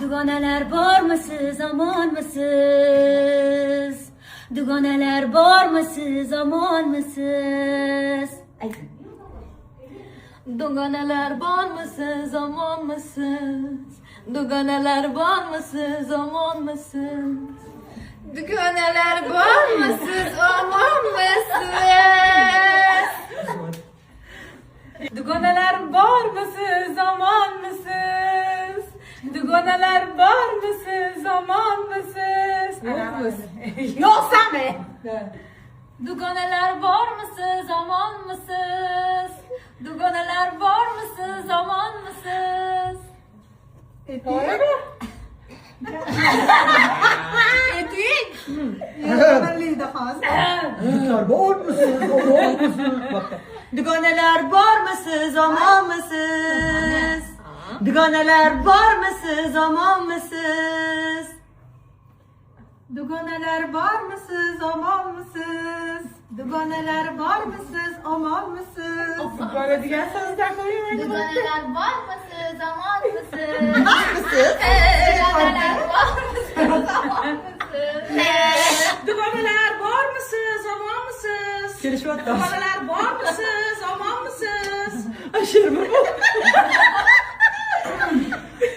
Dugonalar bormisiz, omonmisiz? Dugonalar bormisiz, omonmisiz? Ayting. Dugonalar bormisiz, omonmisiz? Dugonalar bormisiz, omonmisiz? Dugonalar bormisiz, omonmisiz? Dugonalar bormisiz, omonmisiz? Dugonalar bormisiz, omonmisiz? Yo'qsanmi? Dugonalar bormisiz, omonmisiz? Dugonalar bormisiz, omonmisiz? Etik. Dugonalar bormisiz, omonmisiz? Dugonalar bormisiz, omonmisiz? Dugonalar bormisiz, omonmisiz? Dugonalar bormisiz, omonmisiz? Böyle degan so'zlar qo'ymayman. Dugonalar bormisiz, omonmisiz? Bormisiz? Dugonalar bormisiz, omonmisiz? Dugonalar bormisiz, omonmisiz? Kelishyapti. Dugonalar bormisiz, omonmisiz? Ashirmi bu?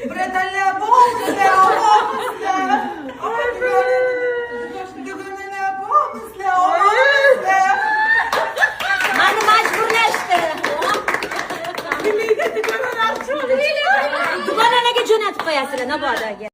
Birodarlar bormisiz, omonmisizlar? Dugonalar bormisiz, omonmisizlar? Mani majburlashdi. Dugonalar Dugonalarga jo'natib qo'yasizlar, nabodaga.